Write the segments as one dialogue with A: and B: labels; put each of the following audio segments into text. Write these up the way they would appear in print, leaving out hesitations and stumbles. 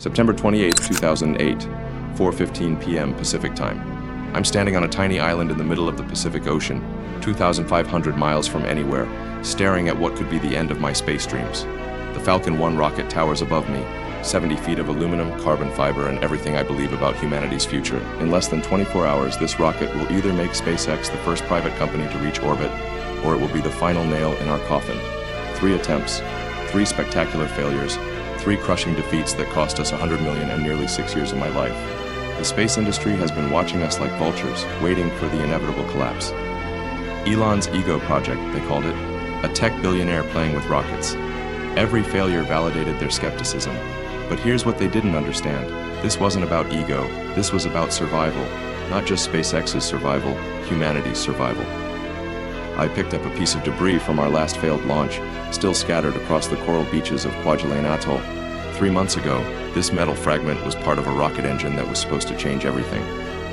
A: September 28, 2008, 4:15 p.m. Pacific Time. I'm standing on a tiny island in the middle of the Pacific Ocean, 2,500 miles from anywhere, staring at what could be the end of my space dreams. The Falcon 1 rocket towers above me, 70 feet of aluminum, carbon fiber, and everything I believe about humanity's future. In less than 24 hours, this rocket will either make SpaceX the first private company to reach orbit, or it will be the final nail in our coffin. 3 attempts, 3 spectacular failures, 3 crushing defeats that cost us $100 million and nearly 6 years of my life. The space industry has been watching us like vultures, waiting for the inevitable collapse. Elon's ego project, they called it, a tech billionaire playing with rockets. Every failure validated their skepticism. But here's what they didn't understand. This wasn't about ego, this was about survival. Not just SpaceX's survival, humanity's survival. I picked up a piece of debris from our last failed launch, still scattered across the coral beaches of Kwajalein Atoll. 3 months ago, this metal fragment was part of a rocket engine that was supposed to change everything.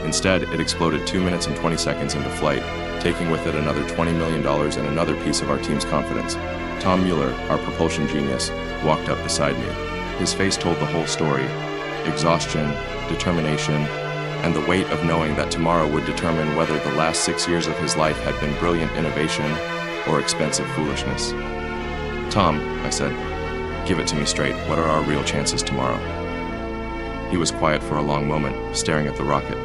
A: Instead, it exploded 2 minutes and 20 seconds into flight, taking with it another $20 million and another piece of our team's confidence. Tom Mueller, our propulsion genius, walked up beside me. His face told the whole story. Exhaustion, determination, and the weight of knowing that tomorrow would determine whether the last 6 years of his life had been brilliant innovation or expensive foolishness. Tom, I said, give it to me straight. What are our real chances tomorrow? He was quiet for a long moment, staring at the rocket.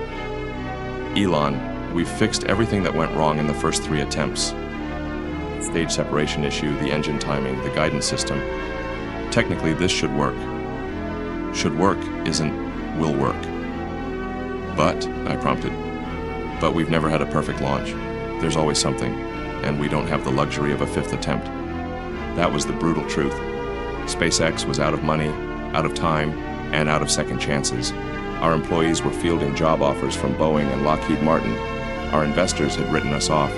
A: Elon, we've fixed everything that went wrong in the first 3 attempts. Stage separation issue, the engine timing, the guidance system. Technically, this should work. Should work isn't will work. But, I prompted, but we've never had a perfect launch. There's always something, and we don't have the luxury of a 5th attempt. That was the brutal truth. SpaceX was out of money, out of time, and out of second chances. Our employees were fielding job offers from Boeing and Lockheed Martin. Our investors had written us off.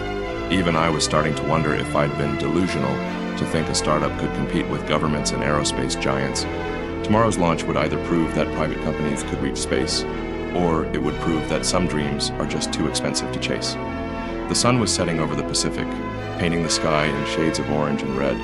A: Even I was starting to wonder if I'd been delusional to think a startup could compete with governments and aerospace giants. Tomorrow's launch would either prove that private companies could reach space, or it would prove that some dreams are just too expensive to chase. The sun was setting over the Pacific, painting the sky in shades of orange and red.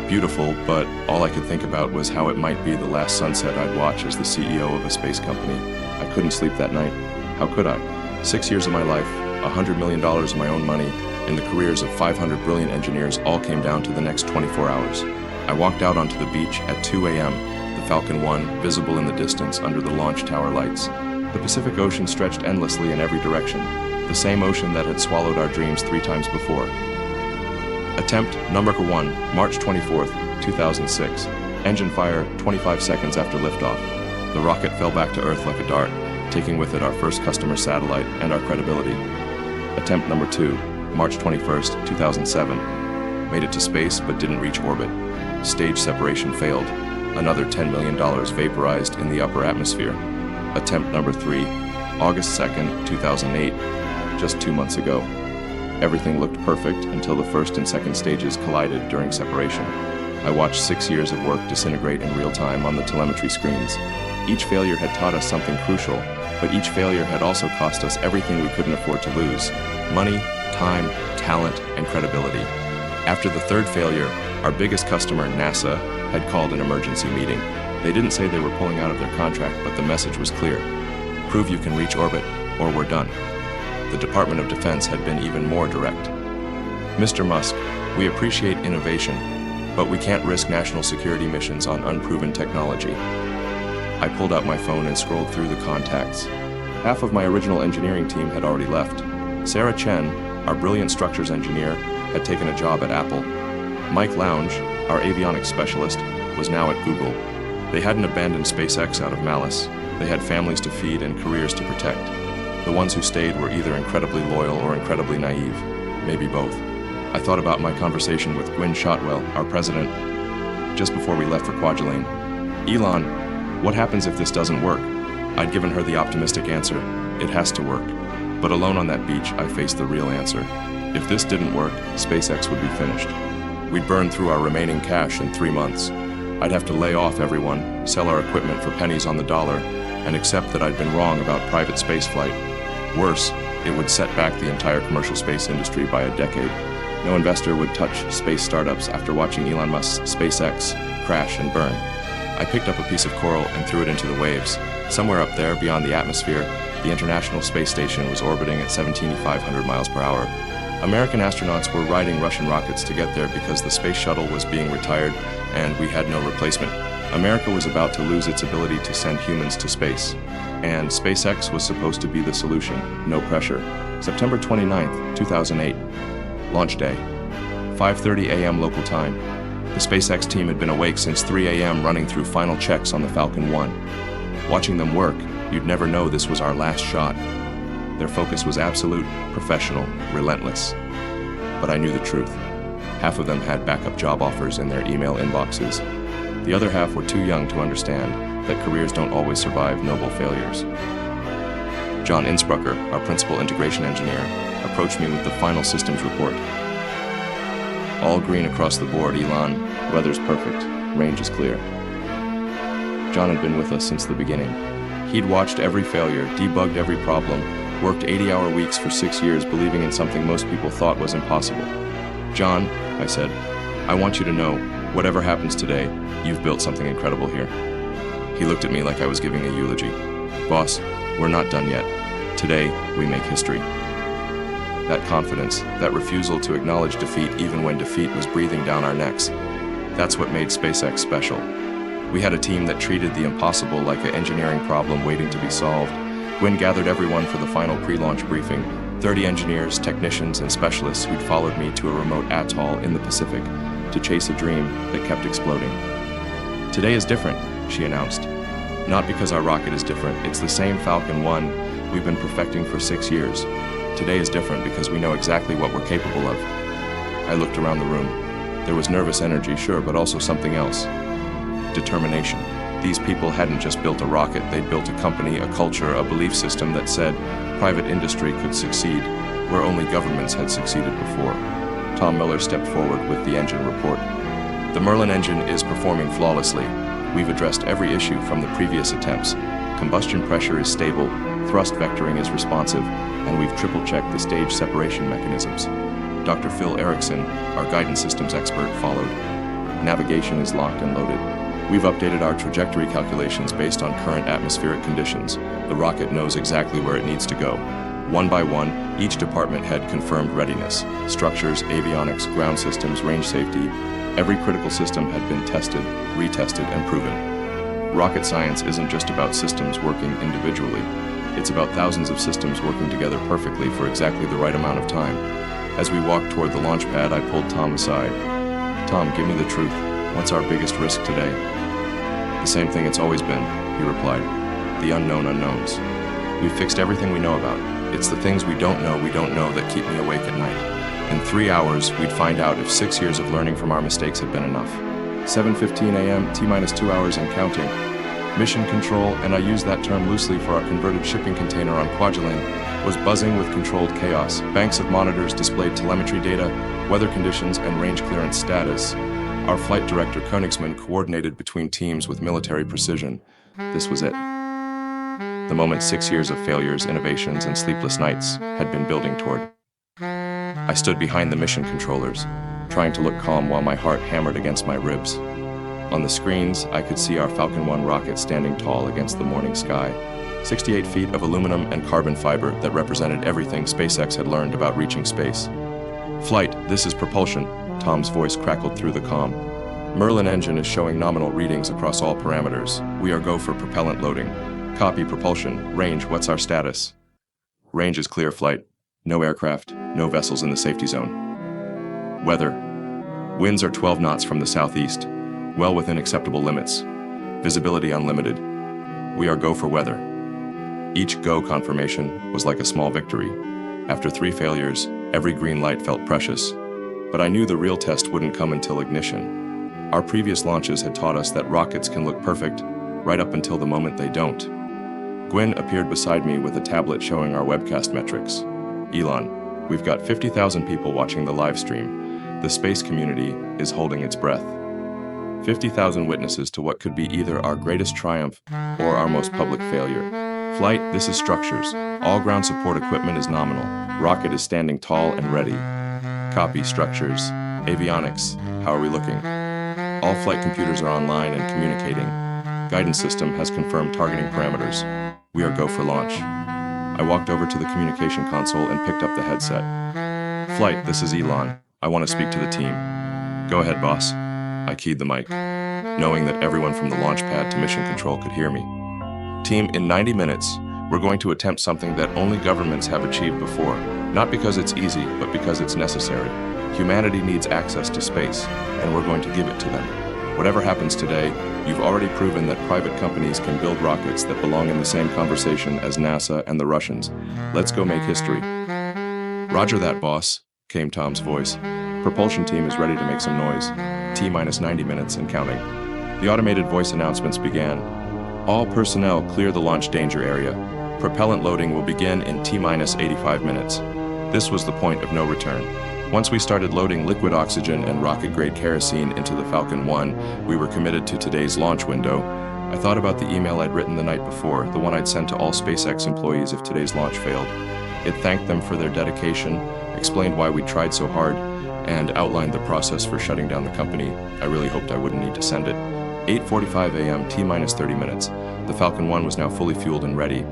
A: Beautiful, but all I could think about was how it might be the last sunset I'd watch as the CEO of a space company. I couldn't sleep that night. How could I? 6 years of my life, $100 million of my own money, and the careers of 500 brilliant engineers all came down to the next 24 hours. I walked out onto the beach at 2 a.m., the Falcon 1 visible in the distance under the launch tower lights. The Pacific Ocean stretched endlessly in every direction, the same ocean that had swallowed our dreams 3 times before. Attempt number 1, March 24th, 2006. Engine fire 25 seconds after liftoff. The rocket fell back to Earth like a dart, taking with it our first customer satellite and our credibility. Attempt number 2, March 21st, 2007. Made it to space but didn't reach orbit. Stage separation failed. Another $10 million vaporized in the upper atmosphere. Attempt number 3, August 2nd, 2008. Just 2 months ago. Everything looked perfect until the first and second stages collided during separation. I watched 6 years of work disintegrate in real time on the telemetry screens. Each failure had taught us something crucial, but each failure had also cost us everything we couldn't afford to lose: money, time, talent, and credibility. After the 3rd failure, our biggest customer, NASA, had called an emergency meeting. They didn't say they were pulling out of their contract, but the message was clear. Prove you can reach orbit, or we're done. The Department of Defense had been even more direct. Mr. Musk, we appreciate innovation, but we can't risk national security missions on unproven technology. I pulled out my phone and scrolled through the contacts. Half of my original engineering team had already left. Sarah Chen, our brilliant structures engineer, had taken a job at Apple. Mike Lounge, our avionics specialist, was now at Google. They hadn't abandoned SpaceX out of malice. They had families to feed and careers to protect. The ones who stayed were either incredibly loyal or incredibly naive, maybe both. I thought about my conversation with Gwynne Shotwell, our president, just before we left for Kwajalein. Elon, what happens if this doesn't work? I'd given her the optimistic answer, it has to work. But alone on that beach, I faced the real answer. If this didn't work, SpaceX would be finished. We'd burn through our remaining cash in 3 months. I'd have to lay off everyone, sell our equipment for pennies on the dollar, and accept that I'd been wrong about private spaceflight. Worse, it would set back the entire commercial space industry by a decade. No investor would touch space startups after watching Elon Musk's SpaceX crash and burn. I picked up a piece of coral and threw it into the waves. Somewhere up there, beyond the atmosphere, the International Space Station was orbiting at 17,500 miles per hour. American astronauts were riding Russian rockets to get there because the space shuttle was being retired and we had no replacement. America was about to lose its ability to send humans to space. And SpaceX was supposed to be the solution. No pressure. September 29th, 2008. Launch day. 5:30 a.m. local time. The SpaceX team had been awake since 3 a.m. running through final checks on the Falcon 1. Watching them work, you'd never know this was our last shot. Their focus was absolute, professional, relentless. But I knew the truth. Half of them had backup job offers in their email inboxes. The other half were too young to understand that careers don't always survive noble failures. John Innsbrucker, our principal integration engineer, approached me with the final systems report. All green across the board, Elon. Weather's perfect. Range is clear. John had been with us since the beginning. He'd watched every failure, debugged every problem, worked 80-hour weeks for 6 years believing in something most people thought was impossible. John, I said, I want you to know, whatever happens today, you've built something incredible here. He looked at me like I was giving a eulogy. Boss, we're not done yet. Today, we make history. That confidence, that refusal to acknowledge defeat even when defeat was breathing down our necks, that's what made SpaceX special. We had a team that treated the impossible like an engineering problem waiting to be solved. Gwynn gathered everyone for the final pre-launch briefing, 30 engineers, technicians, and specialists who'd followed me to a remote atoll in the Pacific to chase a dream that kept exploding. Today is different, she announced. Not because our rocket is different, it's the same Falcon 1 we've been perfecting for 6 years. Today is different because we know exactly what we're capable of. I looked around the room. There was nervous energy, sure, but also something else. Determination. These people hadn't just built a rocket, they'd built a company, a culture, a belief system that said private industry could succeed where only governments had succeeded before. Tom Miller stepped forward with the engine report. The Merlin engine is performing flawlessly. We've addressed every issue from the previous attempts. Combustion pressure is stable, thrust vectoring is responsive, and we've triple-checked the stage separation mechanisms. Dr. Phil Erickson, our guidance systems expert, followed. Navigation is locked and loaded. We've updated our trajectory calculations based on current atmospheric conditions. The rocket knows exactly where it needs to go. One by one, each department had confirmed readiness. Structures, avionics, ground systems, range safety. Every critical system had been tested, retested, and proven. Rocket science isn't just about systems working individually. It's about thousands of systems working together perfectly for exactly the right amount of time. As we walked toward the launch pad, I pulled Tom aside. Tom, give me the truth. What's our biggest risk today? The same thing it's always been, he replied. The unknown unknowns. We've fixed everything we know about. It's the things we don't know that keep me awake at night. In 3 hours, we'd find out if 6 years of learning from our mistakes had been enough. 7:15 a.m., T-minus 2 hours and counting. Mission control, and I use that term loosely for our converted shipping container on Kwajalein, was buzzing with controlled chaos. Banks of monitors displayed telemetry data, weather conditions, and range clearance status. Our flight director, Koenigsmann, coordinated between teams with military precision. This was it. The moment 6 years of failures, innovations, and sleepless nights had been building toward. I stood behind the mission controllers, trying to look calm while my heart hammered against my ribs. On the screens, I could see our Falcon 1 rocket standing tall against the morning sky. 68 feet of aluminum and carbon fiber that represented everything SpaceX had learned about reaching space. Flight, this is propulsion, Tom's voice crackled through the comm. Merlin engine is showing nominal readings across all parameters. We are go for propellant loading. Copy propulsion. Range, what's our status? Range is clear, flight. No aircraft, no vessels in the safety zone. Weather. Winds are 12 knots from the southeast, well within acceptable limits. Visibility unlimited. We are go for weather. Each go confirmation was like a small victory. After 3 failures, every green light felt precious. But I knew the real test wouldn't come until ignition. Our previous launches had taught us that rockets can look perfect, right up until the moment they don't. Gwynn appeared beside me with a tablet showing our webcast metrics. Elon, we've got 50,000 people watching the live stream. The space community is holding its breath. 50,000 witnesses to what could be either our greatest triumph or our most public failure. Flight, this is structures. All ground support equipment is nominal. Rocket is standing tall and ready. Copy structures. Avionics, how are we looking? All flight computers are online and communicating. Guidance system has confirmed targeting parameters. We are go for launch. I walked over to the communication console and picked up the headset. Flight, this is Elon. I want to speak to the team. Go ahead, boss. I keyed the mic, knowing that everyone from the launch pad to mission control could hear me. Team, in 90 minutes, we're going to attempt something that only governments have achieved before. Not because it's easy, but because it's necessary. Humanity needs access to space, and we're going to give it to them. Whatever happens today, you've already proven that private companies can build rockets that belong in the same conversation as NASA and the Russians. Let's go make history. Roger that, boss, came Tom's voice. Propulsion team is ready to make some noise. T-minus 90 minutes and counting. The automated voice announcements began. All personnel clear the launch danger area. Propellant loading will begin in T-minus 85 minutes. This was the point of no return. Once we started loading liquid oxygen and rocket-grade kerosene into the Falcon 1, we were committed to today's launch window. I thought about the email I'd written the night before, the one I'd sent to all SpaceX employees if today's launch failed. It thanked them for their dedication, explained why we tried so hard, and outlined the process for shutting down the company. I really hoped I wouldn't need to send it. 8:45 a.m., T-minus 30 minutes. The Falcon 1 was now fully fueled and ready.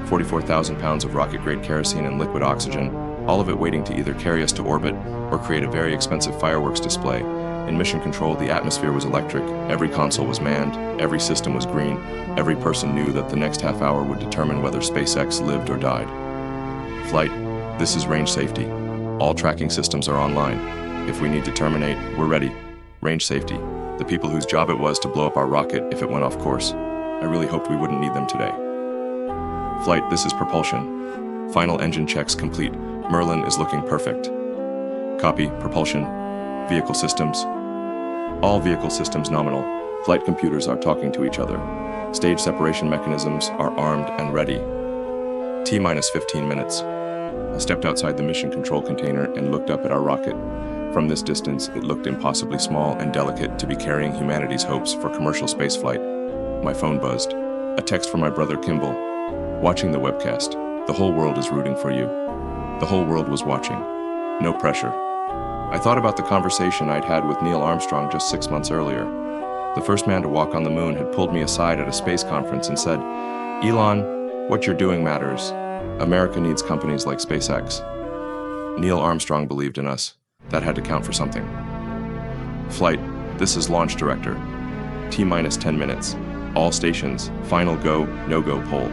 A: 44,000 pounds of rocket-grade kerosene and liquid oxygen, all of it waiting to either carry us to orbit or create a very expensive fireworks display. In mission control, the atmosphere was electric, every console was manned, every system was green, every person knew that the next half hour would determine whether SpaceX lived or died. Flight, this is range safety. All tracking systems are online. If we need to terminate, we're ready. Range safety, the people whose job it was to blow up our rocket if it went off course. I really hoped we wouldn't need them today. Flight, this is propulsion. Final engine checks complete. Merlin is looking perfect. Copy, propulsion. Vehicle systems. All vehicle systems nominal. Flight computers are talking to each other. Stage separation mechanisms are armed and ready. T-minus 15 minutes. I stepped outside the mission control container and looked up at our rocket. From this distance, it looked impossibly small and delicate to be carrying humanity's hopes for commercial spaceflight. My phone buzzed. A text from my brother Kimball. Watching the webcast. The whole world is rooting for you. The whole world was watching. No pressure. I thought about the conversation I'd had with Neil Armstrong just 6 months earlier. The first man to walk on the moon had pulled me aside at a space conference and said, "Elon, what you're doing matters. America needs companies like SpaceX." Neil Armstrong believed in us. That had to count for something. Flight, this is launch director. T-minus 10 minutes. All stations, final go, no-go poll.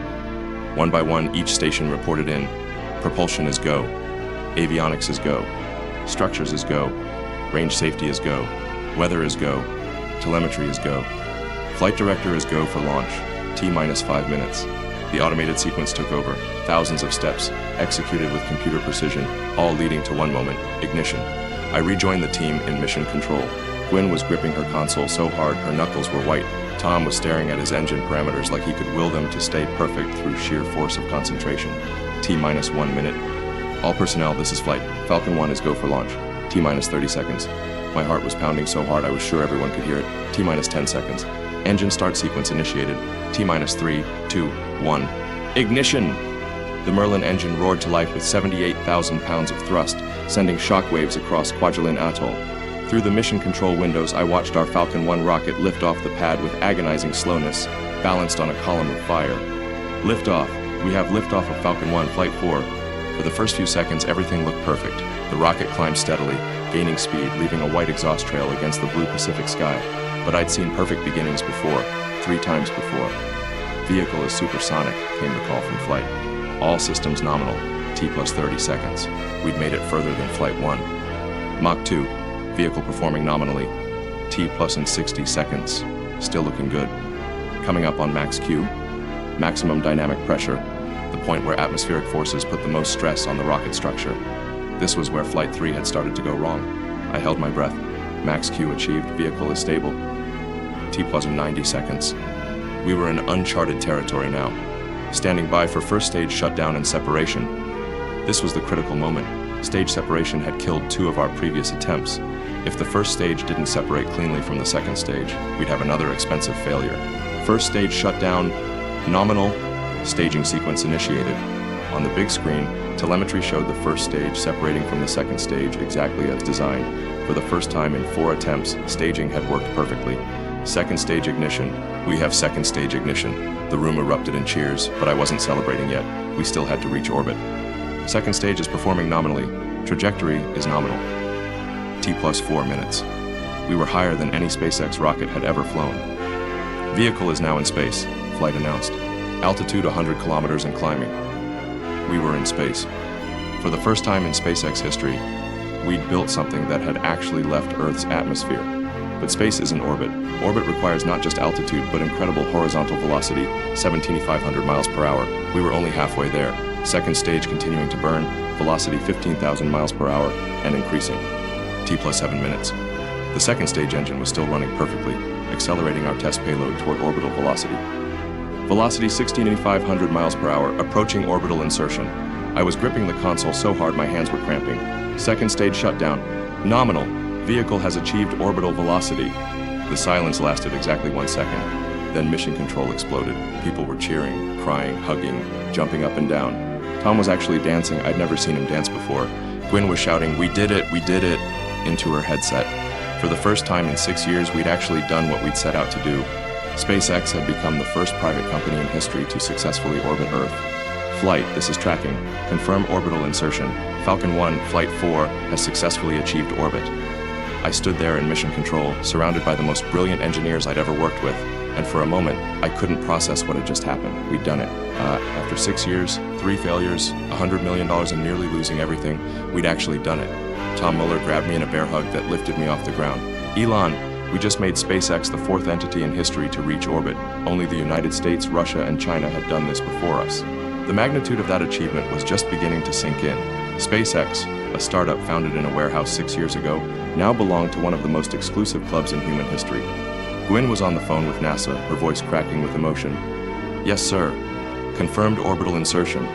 A: One by one, each station reported in. Propulsion is go. Avionics is go. Structures is go. Range safety is go. Weather is go. Telemetry is go. Flight director is go for launch. T-minus 5 minutes. The automated sequence took over. Thousands of steps, executed with computer precision, all leading to one moment, ignition. I rejoined the team in mission control. Gwen was gripping her console so hard her knuckles were white. Tom was staring at his engine parameters like he could will them to stay perfect through sheer force of concentration. T-minus 1 minute. All personnel, this is flight. Falcon 1 is go for launch. T-minus 30 seconds. My heart was pounding so hard I was sure everyone could hear it. T-minus 10 seconds. Engine start sequence initiated. T-minus 3, 2, 1. Ignition! The Merlin engine roared to life with 78,000 pounds of thrust, sending shockwaves across Kwajalein Atoll. Through the mission control windows, I watched our Falcon 1 rocket lift off the pad with agonizing slowness, balanced on a column of fire. Liftoff. We have liftoff of Falcon 1 Flight 4. For the first few seconds, everything looked perfect. The rocket climbed steadily, gaining speed, leaving a white exhaust trail against the blue Pacific sky. But I'd seen perfect beginnings before, 3 times before. Vehicle is supersonic, came the call from flight. All systems nominal, T-plus 30 seconds. We'd made it further than Flight 1. Mach 2, vehicle performing nominally, T-plus in 60 seconds. Still looking good. Coming up on max Q, maximum dynamic pressure, the point where atmospheric forces put the most stress on the rocket structure. This was where Flight 3 had started to go wrong. I held my breath. Max Q achieved, vehicle is stable. T-plus in 90 seconds. We were in uncharted territory now, standing by for first stage shutdown and separation. This was the critical moment. Stage separation had killed 2 of our previous attempts. If the first stage didn't separate cleanly from the second stage, we'd have another expensive failure. First stage shutdown, nominal, staging sequence initiated. On the big screen, telemetry showed the first stage separating from the second stage exactly as designed. For the first time in 4 attempts, staging had worked perfectly. Second stage ignition. We have second stage ignition. The room erupted in cheers, but I wasn't celebrating yet. We still had to reach orbit. Second stage is performing nominally. Trajectory is nominal. T plus 4 minutes. We were higher than any SpaceX rocket had ever flown. Vehicle is now in space. Flight announced. Altitude 100 kilometers and climbing. We were in space. For the first time in SpaceX history, we'd built something that had actually left Earth's atmosphere. But space isn't orbit. Orbit requires not just altitude, but incredible horizontal velocity, 17,500 miles per hour. We were only halfway there. Second stage continuing to burn, velocity 15,000 miles per hour, and increasing. T plus 7 minutes. The second stage engine was still running perfectly, accelerating our test payload toward orbital velocity. Velocity 16,500 miles per hour, approaching orbital insertion. I was gripping the console so hard my hands were cramping. Second stage shutdown. Nominal. Vehicle has achieved orbital velocity. The silence lasted exactly 1 second. Then mission control exploded. People were cheering, crying, hugging, jumping up and down. Tom was actually dancing. I'd never seen him dance before. Gwyn was shouting, "We did it, into her headset. For the first time in 6 years, we'd actually done what we'd set out to do. SpaceX had become the first private company in history to successfully orbit Earth. Flight, this is tracking. Confirm orbital insertion. Falcon 1, Flight 4, has successfully achieved orbit. I stood there in mission control, surrounded by the most brilliant engineers I'd ever worked with, and for a moment, I couldn't process what had just happened. We'd done it. After 6 years, 3 failures, $100 million and nearly losing everything, we'd actually done it. Tom Mueller grabbed me in a bear hug that lifted me off the ground. "Elon, we just made SpaceX the 4th entity in history to reach orbit. Only the United States, Russia, and China had done this before us." The magnitude of that achievement was just beginning to sink in. SpaceX, a startup founded in a warehouse 6 years ago, now belonged to one of the most exclusive clubs in human history. Gwyn was on the phone with NASA, her voice cracking with emotion. "Yes, sir. Confirmed orbital insertion.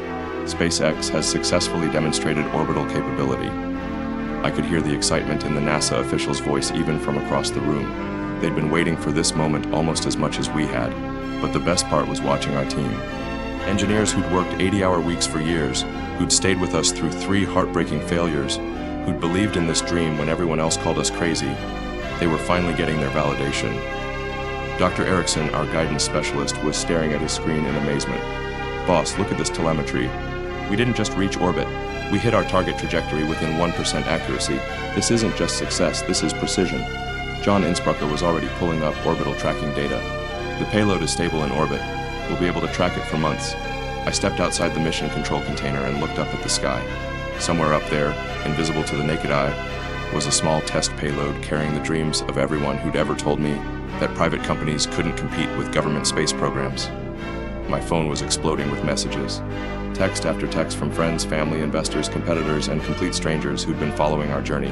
A: SpaceX has successfully demonstrated orbital capability." I could hear the excitement in the NASA official's voice even from across the room. They'd been waiting for this moment almost as much as we had, but the best part was watching our team. Engineers who'd worked 80-hour weeks for years, who'd stayed with us through 3 heartbreaking failures, who'd believed in this dream when everyone else called us crazy, they were finally getting their validation. Dr. Erickson, our guidance specialist, was staring at his screen in amazement. "Boss, look at this telemetry. We didn't just reach orbit. We hit our target trajectory within 1% accuracy. This isn't just success, this is precision." John Innsbrucker was already pulling up orbital tracking data. "The payload is stable in orbit. We'll be able to track it for months." I stepped outside the mission control container and looked up at the sky. Somewhere up there, invisible to the naked eye, was a small test payload carrying the dreams of everyone who'd ever told me that private companies couldn't compete with government space programs. My phone was exploding with messages. Text after text from friends, family, investors, competitors, and complete strangers who'd been following our journey.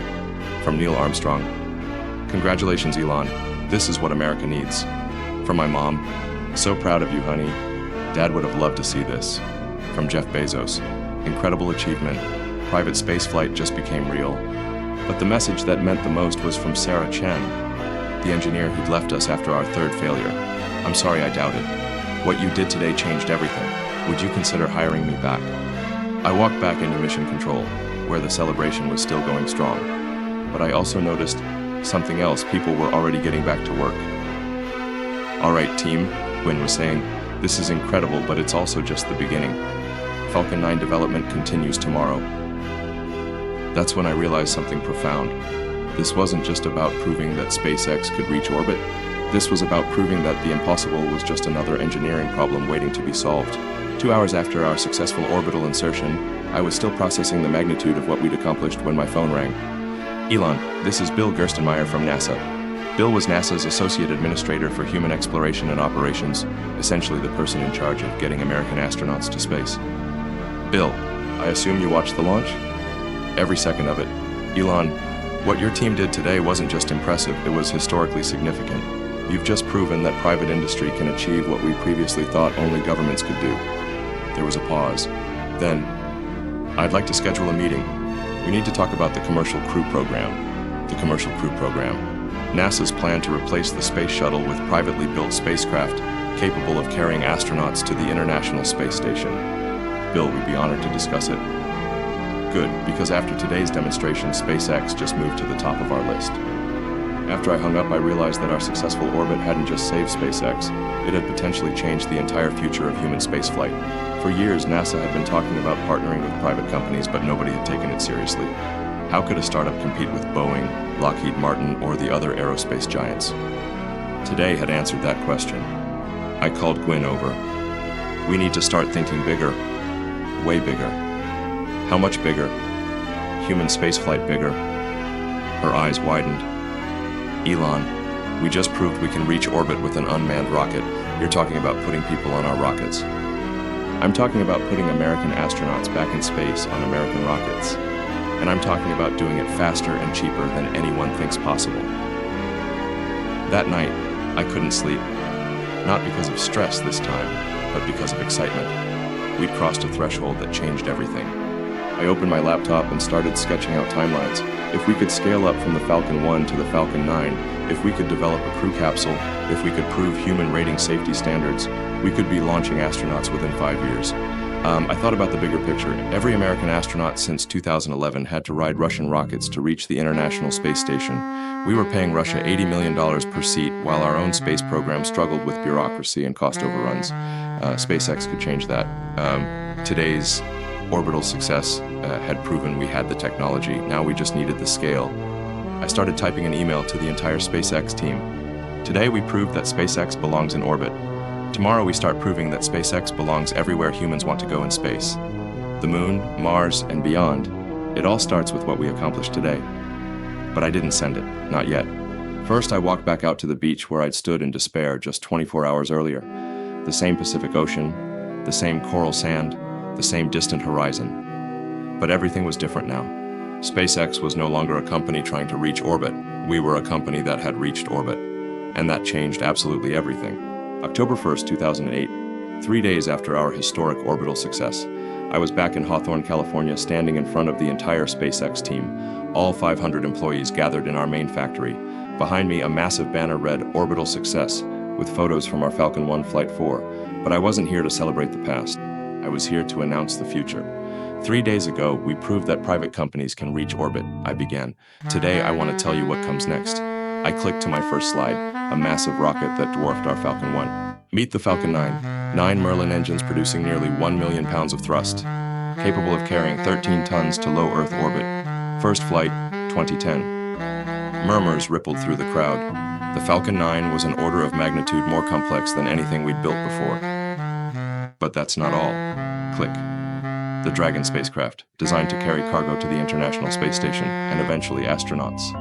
A: From Neil Armstrong, "Congratulations, Elon. This is what America needs." From my mom, "So proud of you, honey. Dad would have loved to see this." From Jeff Bezos, "Incredible achievement. Private spaceflight just became real." But the message that meant the most was from Sarah Chen, the engineer who'd left us after our 3rd failure. "I'm sorry I doubted. What you did today changed everything. Would you consider hiring me back?" I walked back into mission control, where the celebration was still going strong. But I also noticed something else. People were already getting back to work. "All right, team," Gwyn was saying, "this is incredible, but it's also just the beginning. Falcon 9 development continues tomorrow." That's when I realized something profound. This wasn't just about proving that SpaceX could reach orbit. This was about proving that the impossible was just another engineering problem waiting to be solved. 2 hours after our successful orbital insertion, I was still processing the magnitude of what we'd accomplished when my phone rang. "Elon, this is Bill Gerstenmaier from NASA." Bill was NASA's Associate Administrator for Human Exploration and Operations, essentially the person in charge of getting American astronauts to space. "Bill, I assume you watched the launch?" "Every second of it. Elon, what your team did today wasn't just impressive, it was historically significant. You've just proven that private industry can achieve what we previously thought only governments could do." There was a pause. Then, "I'd like to schedule a meeting. We need to talk about the commercial crew program." The commercial crew program. NASA's plan to replace the space shuttle with privately built spacecraft capable of carrying astronauts to the International Space Station. "Bill, we'd be honored to discuss it." "Good, because after today's demonstration, SpaceX just moved to the top of our list." After I hung up, I realized that our successful orbit hadn't just saved SpaceX, it had potentially changed the entire future of human spaceflight. For years, NASA had been talking about partnering with private companies, but nobody had taken it seriously. How could a startup compete with Boeing, Lockheed Martin, or the other aerospace giants? Today had answered that question. I called Gwyn over. We need to start thinking bigger, way bigger. How much bigger? Human spaceflight bigger? Her eyes widened. Elon, we just proved we can reach orbit with an unmanned rocket. You're talking about putting people on our rockets. I'm talking about putting American astronauts back in space on American rockets. And I'm talking about doing it faster and cheaper than anyone thinks possible. That night, I couldn't sleep. Not because of stress this time, but because of excitement. We'd crossed a threshold that changed everything. I opened my laptop and started sketching out timelines. If we could scale up from the Falcon 1 to the Falcon 9, if we could develop a crew capsule, if we could prove human rating safety standards, we could be launching astronauts within 5 years. I thought about the bigger picture. Every American astronaut since 2011 had to ride Russian rockets to reach the International Space Station. We were paying Russia $80 million per seat, while our own space program struggled with bureaucracy and cost overruns. SpaceX could change that. Today's orbital success had proven we had the technology. Now we just needed the scale. I started typing an email to the entire SpaceX team. Today we proved that SpaceX belongs in orbit. Tomorrow we start proving that SpaceX belongs everywhere humans want to go in space. The moon, Mars, and beyond. It all starts with what we accomplished today. But I didn't send it, not yet. First, I walked back out to the beach where I'd stood in despair just 24 hours earlier. The same Pacific Ocean, the same coral sand, the same distant horizon. But everything was different now. SpaceX was no longer a company trying to reach orbit. We were a company that had reached orbit. And that changed absolutely everything. October 1st, 2008, 3 days after our historic orbital success, I was back in Hawthorne, California, standing in front of the entire SpaceX team, all 500 employees gathered in our main factory. Behind me, a massive banner read "Orbital Success," with photos from our Falcon 1 Flight 4. But I wasn't here to celebrate the past. I was here to announce the future. 3 days ago, we proved that private companies can reach orbit, I began. Today, I want to tell you what comes next. I clicked to my first slide, a massive rocket that dwarfed our Falcon 1. Meet the Falcon 9, 9 Merlin engines producing nearly 1 million pounds of thrust, capable of carrying 13 tons to low Earth orbit. First flight, 2010. Murmurs rippled through the crowd. The Falcon 9 was an order of magnitude more complex than anything we'd built before. But that's not all. Click. The Dragon spacecraft, designed to carry cargo to the International Space Station and eventually astronauts.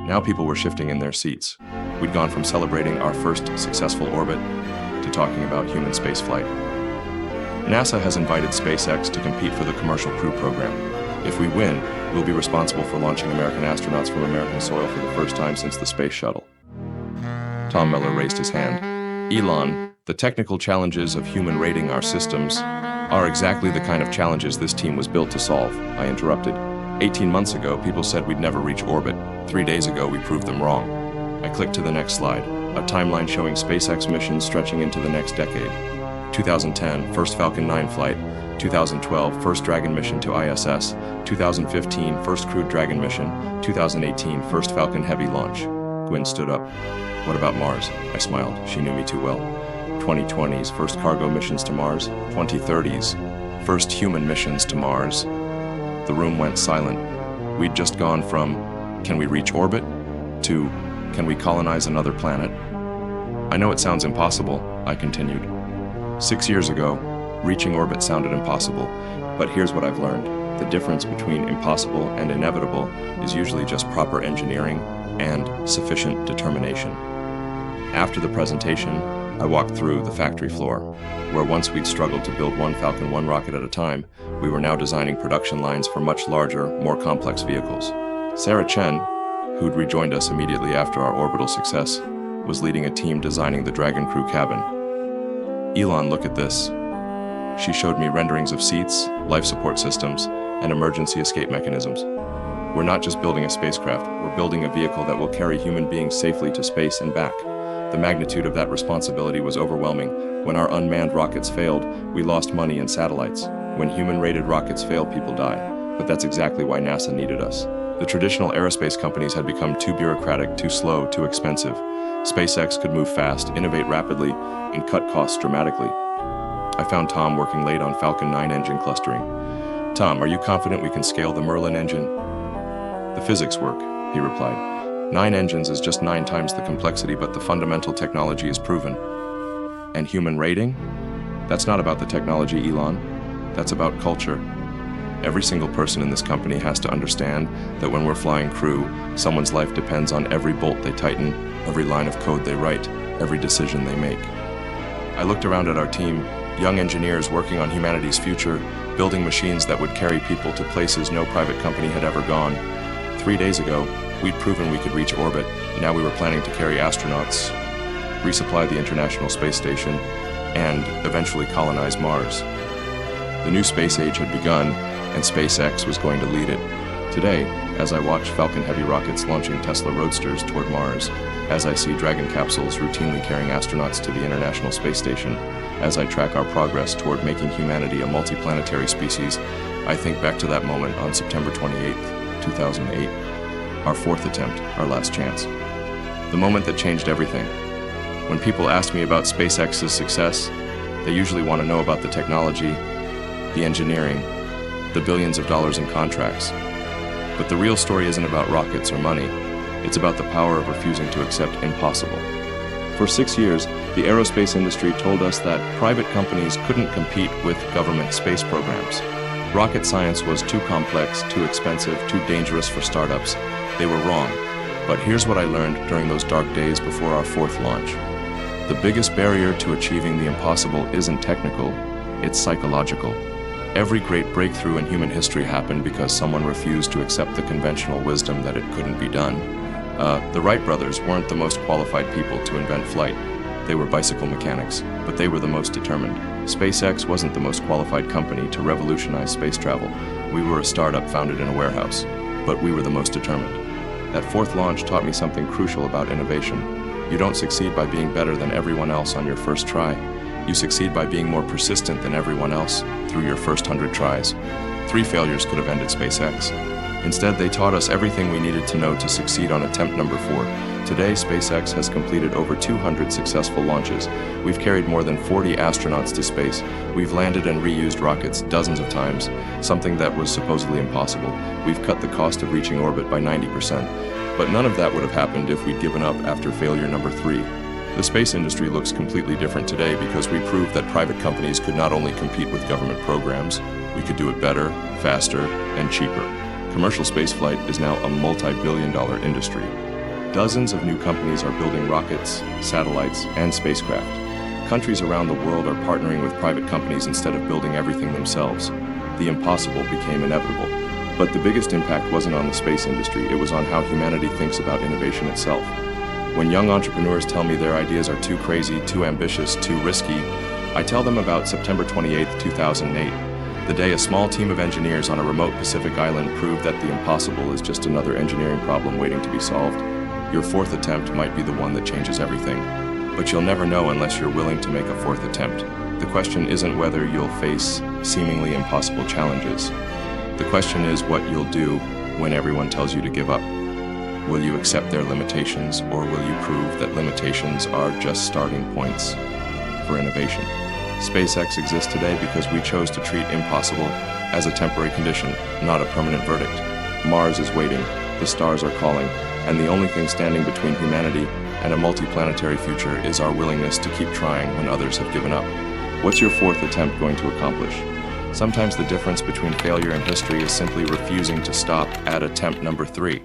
A: Now people were shifting in their seats. We'd gone from celebrating our first successful orbit to talking about human spaceflight. NASA has invited SpaceX to compete for the Commercial Crew Program. If we win, we'll be responsible for launching American astronauts from American soil for the first time since the Space Shuttle. Tom Miller raised his hand. Elon, the technical challenges of human rating our systems are exactly the kind of challenges this team was built to solve, I interrupted. 18 months ago, people said we'd never reach orbit. 3 days ago, we proved them wrong. I clicked to the next slide, a timeline showing SpaceX missions stretching into the next decade. 2010, first Falcon 9 flight. 2012, first Dragon mission to ISS. 2015, first crewed Dragon mission. 2018, first Falcon Heavy launch. Gwyn stood up. What about Mars? I smiled. She knew me too well. 2020's first cargo missions to Mars. 2030's first human missions to Mars. The room went silent. We'd just gone from, can we reach orbit, to, can we colonize another planet? I know it sounds impossible, I continued. 6 years ago, reaching orbit sounded impossible, but here's what I've learned. The difference between impossible and inevitable is usually just proper engineering and sufficient determination. After the presentation, I walked through the factory floor, where once we'd struggled to build one Falcon 1 rocket at a time, we were now designing production lines for much larger, more complex vehicles. Sarah Chen, who'd rejoined us immediately after our orbital success, was leading a team designing the Dragon crew cabin. Elon, look at this. She showed me renderings of seats, life support systems, and emergency escape mechanisms. We're not just building a spacecraft, we're building a vehicle that will carry human beings safely to space and back. The magnitude of that responsibility was overwhelming. When our unmanned rockets failed, we lost money and satellites. When human-rated rockets fail, people die. But that's exactly why NASA needed us. The traditional aerospace companies had become too bureaucratic, too slow, too expensive. SpaceX could move fast, innovate rapidly, and cut costs dramatically. I found Tom working late on Falcon 9 engine clustering. Tom, are you confident we can scale the Merlin engine? The physics work, he replied. 9 engines is just 9 times the complexity, but the fundamental technology is proven. And human rating? That's not about the technology, Elon. That's about culture. Every single person in this company has to understand that when we're flying crew, someone's life depends on every bolt they tighten, every line of code they write, every decision they make. I looked around at our team, young engineers working on humanity's future, building machines that would carry people to places no private company had ever gone. 3 days ago, we'd proven we could reach orbit. Now we were planning to carry astronauts, resupply the International Space Station, and eventually colonize Mars. The new space age had begun, and SpaceX was going to lead it. Today, as I watch Falcon Heavy rockets launching Tesla Roadsters toward Mars, as I see Dragon capsules routinely carrying astronauts to the International Space Station, as I track our progress toward making humanity a multiplanetary species, I think back to that moment on September 28th, 2008. Our 4th attempt, our last chance. The moment that changed everything. When people ask me about SpaceX's success, they usually want to know about the technology, the engineering, the billions of dollars in contracts. But the real story isn't about rockets or money. It's about the power of refusing to accept impossible. For 6 years, the aerospace industry told us that private companies couldn't compete with government space programs. Rocket science was too complex, too expensive, too dangerous for startups. They were wrong. But here's what I learned during those dark days before our 4th launch. The biggest barrier to achieving the impossible isn't technical, it's psychological. Every great breakthrough in human history happened because someone refused to accept the conventional wisdom that it couldn't be done. The Wright brothers weren't the most qualified people to invent flight. They were bicycle mechanics, but they were the most determined. SpaceX wasn't the most qualified company to revolutionize space travel. We were a startup founded in a warehouse, but we were the most determined. That 4th launch taught me something crucial about innovation. You don't succeed by being better than everyone else on your first try. You succeed by being more persistent than everyone else through your first 100 tries. 3 failures could have ended SpaceX. Instead, they taught us everything we needed to know to succeed on attempt number 4. Today, SpaceX has completed over 200 successful launches. We've carried more than 40 astronauts to space. We've landed and reused rockets dozens of times, something that was supposedly impossible. We've cut the cost of reaching orbit by 90%. But none of that would have happened if we'd given up after failure number 3. The space industry looks completely different today because we proved that private companies could not only compete with government programs, we could do it better, faster, and cheaper. Commercial spaceflight is now a multi-billion-dollar industry. Dozens of new companies are building rockets, satellites, and spacecraft. Countries around the world are partnering with private companies instead of building everything themselves. The impossible became inevitable. But the biggest impact wasn't on the space industry, it was on how humanity thinks about innovation itself. When young entrepreneurs tell me their ideas are too crazy, too ambitious, too risky, I tell them about September 28, 2008, the day a small team of engineers on a remote Pacific island proved that the impossible is just another engineering problem waiting to be solved. Your 4th attempt might be the one that changes everything, but you'll never know unless you're willing to make a 4th attempt. The question isn't whether you'll face seemingly impossible challenges. The question is what you'll do when everyone tells you to give up. Will you accept their limitations, or will you prove that limitations are just starting points for innovation? SpaceX exists today because we chose to treat impossible as a temporary condition, not a permanent verdict. Mars is waiting, the stars are calling, and the only thing standing between humanity and a multiplanetary future is our willingness to keep trying when others have given up. What's your 4th attempt going to accomplish? Sometimes the difference between failure and history is simply refusing to stop at attempt number 3.